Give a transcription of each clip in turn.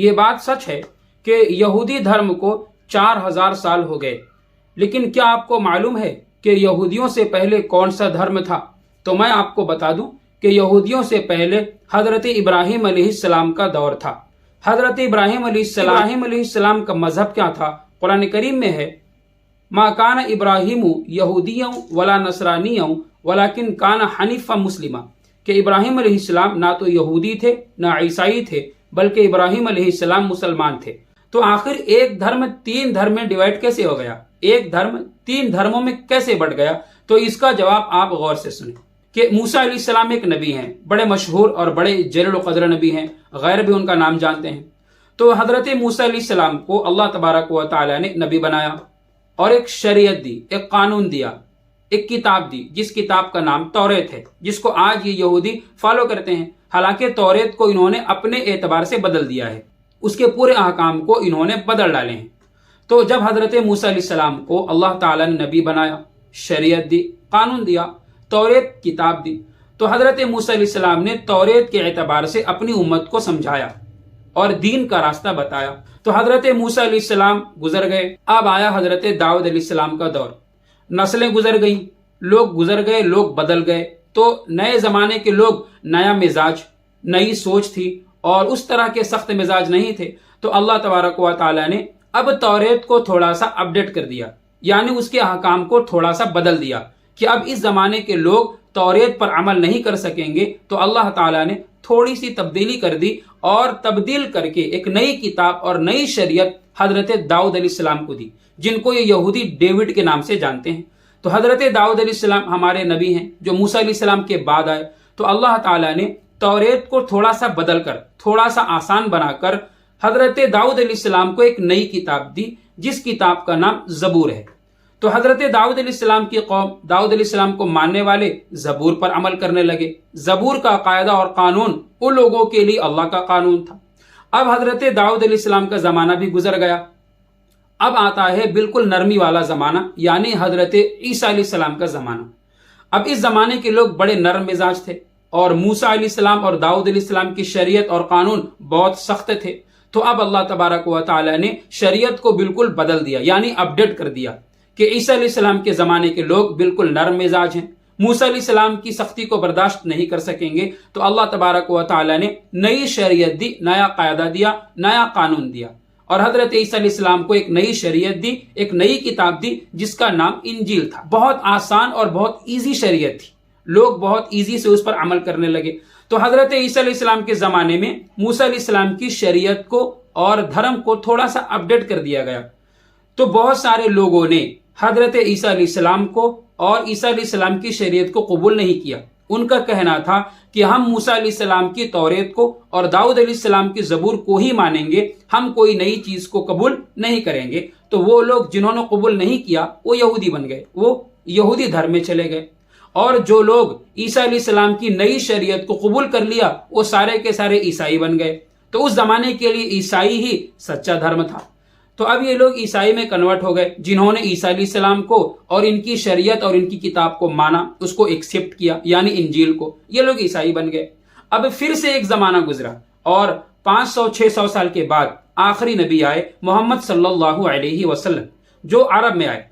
یہ بات سچ ہے کہ یہودی دھرم کو 4000 سال ہو گئے، لیکن کیا آپ کو معلوم ہے کہ یہودیوں سے پہلے کون سا دھرم تھا؟ تو میں آپ کو بتا دوں کہ یہودیوں سے پہلے حضرت ابراہیم علیہ السلام کا دور تھا۔ حضرت ابراہیم علیہ السلام کا مذہب کیا تھا؟ قرآن کریم میں ہے، ما کان ابراہیم یہودیا ولا نصرانیا ولکن کان حنیفا مسلما، کہ ابراہیم علیہ السلام نہ تو یہودی تھے نہ عیسائی تھے، بلکہ ابراہیم علیہ السلام مسلمان تھے۔ تو آخر ایک دھرم 3 دھرم میں ڈیوائڈ کیسے ہو گیا؟ ایک دھرم 3 دھرموں میں کیسے بٹ گیا؟ تو اس کا جواب آپ غور سے سنیں کہ موسیٰ علیہ السلام ایک نبی ہیں، بڑے مشہور اور بڑے جلیل القدر نبی ہیں، غیر بھی ان کا نام جانتے ہیں۔ تو حضرت موسیٰ علیہ السلام کو اللہ تبارک و تعالی نے نبی بنایا اور ایک شریعت دی، ایک قانون دیا، ایک کتاب دی، جس کتاب کا نام توریت ہے، جس کو آج یہ یہودی فالو کرتے ہیں۔ حالانکہ توریت کو انہوں نے اپنے اعتبار سے بدل دیا ہے، اس کے پورے احکام کو انہوں نے بدل ڈالے ہیں۔ تو جب حضرت موسیٰ علیہ السلام کو اللہ تعالیٰ نے نبی بنایا، شریعت دی، قانون دیا، توریت کتاب دی، تو حضرت موسیٰ علیہ السلام نے توریت کے اعتبار سے اپنی امت کو سمجھایا اور دین کا راستہ بتایا۔ تو حضرت موسیٰ علیہ السلام گزر گئے، اب آیا حضرت داؤد علیہ السلام کا دور۔ نسلیں گزر گئیں، لوگ گزر گئے، لوگ بدل گئے، تو نئے زمانے کے لوگ، نیا مزاج، نئی سوچ تھی اور اس طرح کے سخت مزاج نہیں تھے۔ تو اللہ تبارک و تعالی نے اب توریت کو تھوڑا سا اپڈیٹ کر دیا، یعنی اس کے احکام کو تھوڑا سا بدل دیا کہ اب اس زمانے کے لوگ توریت پر عمل نہیں کر سکیں گے۔ تو اللہ تعالیٰ نے تھوڑی سی تبدیلی کر دی اور تبدیل کر کے ایک نئی کتاب اور نئی شریعت حضرت داؤد علیہ السلام کو دی، جن کو یہ یہودی ڈیوڈ کے نام سے جانتے ہیں۔ تو حضرت داؤد علیہ السلام ہمارے نبی ہیں جو موسیٰ علیہ السلام کے بعد آئے۔ تو اللہ تعالیٰ نے توریت کو تھوڑا سا بدل کر، تھوڑا سا آسان بنا کر حضرت داؤد علیہ السلام کو ایک نئی کتاب دی، جس کتاب کا نام زبور ہے۔ تو حضرت داؤد علیہ السلام کی قوم، داؤد علیہ السلام کو ماننے والے زبور پر عمل کرنے لگے۔ زبور کا قاعدہ اور قانون ان لوگوں کے لیے اللہ کا قانون تھا۔ اب حضرت داؤد علیہ السلام کا زمانہ بھی گزر گیا، اب آتا ہے بالکل نرمی والا زمانہ، یعنی حضرت عیسیٰ علیہ السلام کا زمانہ۔ اب اس زمانے کے لوگ بڑے نرم مزاج تھے اور موسیٰ علیہ السلام اور داؤد علیہ السلام کی شریعت اور قانون بہت سخت تھے۔ تو اب اللہ تبارک و تعالی نے شریعت کو بالکل بدل دیا، یعنی اپڈیٹ کر دیا کہ عیسیٰ علیہ السلام کے زمانے کے لوگ بالکل نرم مزاج ہیں، موسیٰ علیہ السلام کی سختی کو برداشت نہیں کر سکیں گے۔ تو اللہ تبارک و تعالی نے نئی شریعت دی، نیا قاعدہ دیا، نیا قانون دیا، اور حضرت عیسیٰ علیہ السلام کو ایک نئی شریعت دی، ایک نئی کتاب دی، جس کا نام انجیل تھا۔ بہت آسان اور بہت ایزی شریعت تھی، لوگ بہت ایزی سے اس پر عمل کرنے لگے۔ تو حضرت عیسیٰ علیہ السلام کے زمانے میں موسیٰ علیہ السلام کی شریعت کو اور دھرم کو تھوڑا سا اپڈیٹ کر دیا گیا۔ تو بہت سارے لوگوں نے حضرت عیسیٰ علیہ السلام کو اور عیسیٰ علیہ السلام کی شریعت کو قبول نہیں کیا۔ ان کا کہنا تھا کہ ہم موسیٰ علیہ السلام کی توریت کو اور داؤد علیہ السلام کی زبور کو ہی مانیں گے، ہم کوئی نئی چیز کو قبول نہیں کریں گے۔ تو وہ لوگ جنہوں نے قبول نہیں کیا وہ یہودی بن گئے، وہ یہودی دھرم میں چلے گئے، اور جو لوگ عیسیٰ علیہ السلام کی نئی شریعت کو قبول کر لیا وہ سارے کے سارے عیسائی بن گئے۔ تو اس زمانے کے لیے عیسائی ہی سچا دھرم تھا۔ تو اب یہ لوگ عیسائی میں کنورٹ ہو گئے، جنہوں نے عیسیٰ علیہ السلام کو اور ان کی شریعت اور ان کی کتاب کو مانا، اس کو ایکسیپٹ کیا، یعنی انجیل کو، یہ لوگ عیسائی بن گئے۔ اب پھر سے ایک زمانہ گزرا اور 500-600 سال کے بعد آخری نبی آئے، محمد صلی اللہ علیہ وسلم، جو عرب میں آئے۔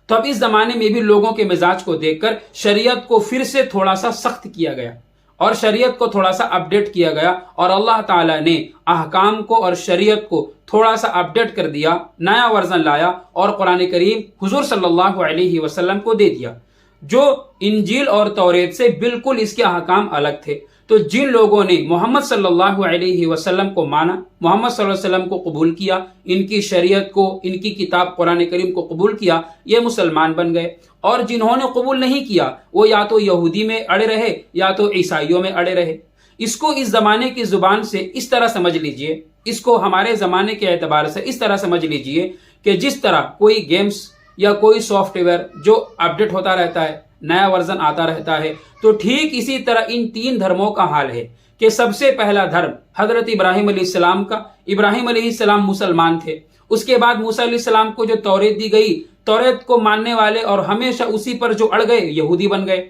تو اب اس زمانے میں بھی لوگوں کے مزاج کو دیکھ کر شریعت کو پھر سے تھوڑا سا سخت کیا گیا اور شریعت کو تھوڑا سا اپڈیٹ کیا گیا، اور اللہ تعالیٰ نے احکام کو اور شریعت کو تھوڑا سا اپڈیٹ کر دیا، نیا ورژن لایا اور قرآن کریم حضور صلی اللہ علیہ وسلم کو دے دیا، جو انجیل اور توریت سے بالکل اس کے احکام الگ تھے۔ تو جن لوگوں نے محمد صلی اللہ علیہ وسلم کو مانا، محمد صلی اللہ علیہ وسلم کو قبول کیا، ان کی شریعت کو، ان کی کتاب قرآن کریم کو قبول کیا، یہ مسلمان بن گئے۔ اور جنہوں نے قبول نہیں کیا وہ یا تو یہودی میں اڑے رہے یا تو عیسائیوں میں اڑے رہے۔ اس کو اس زمانے کی زبان سے اس طرح سمجھ لیجئے، اس کو ہمارے زمانے کے اعتبار سے اس طرح سمجھ لیجئے کہ جس طرح کوئی گیمز یا کوئی سافٹ ویئر جو اپڈیٹ ہوتا رہتا ہے، نیا ورژن آتا رہتا ہے، تو ٹھیک اسی طرح ان 3 دھرموں کا حال ہے کہ سب سے پہلا دھرم حضرت ابراہیم علیہ السلام کا، ابراہیم علیہ السلام مسلمان تھے، اس کے بعد موسیٰ علیہ السلام کو جو توریت دی گئی، توریت کو ماننے والے اور ہمیشہ اسی پر جو اڑ گئے یہودی بن گئے۔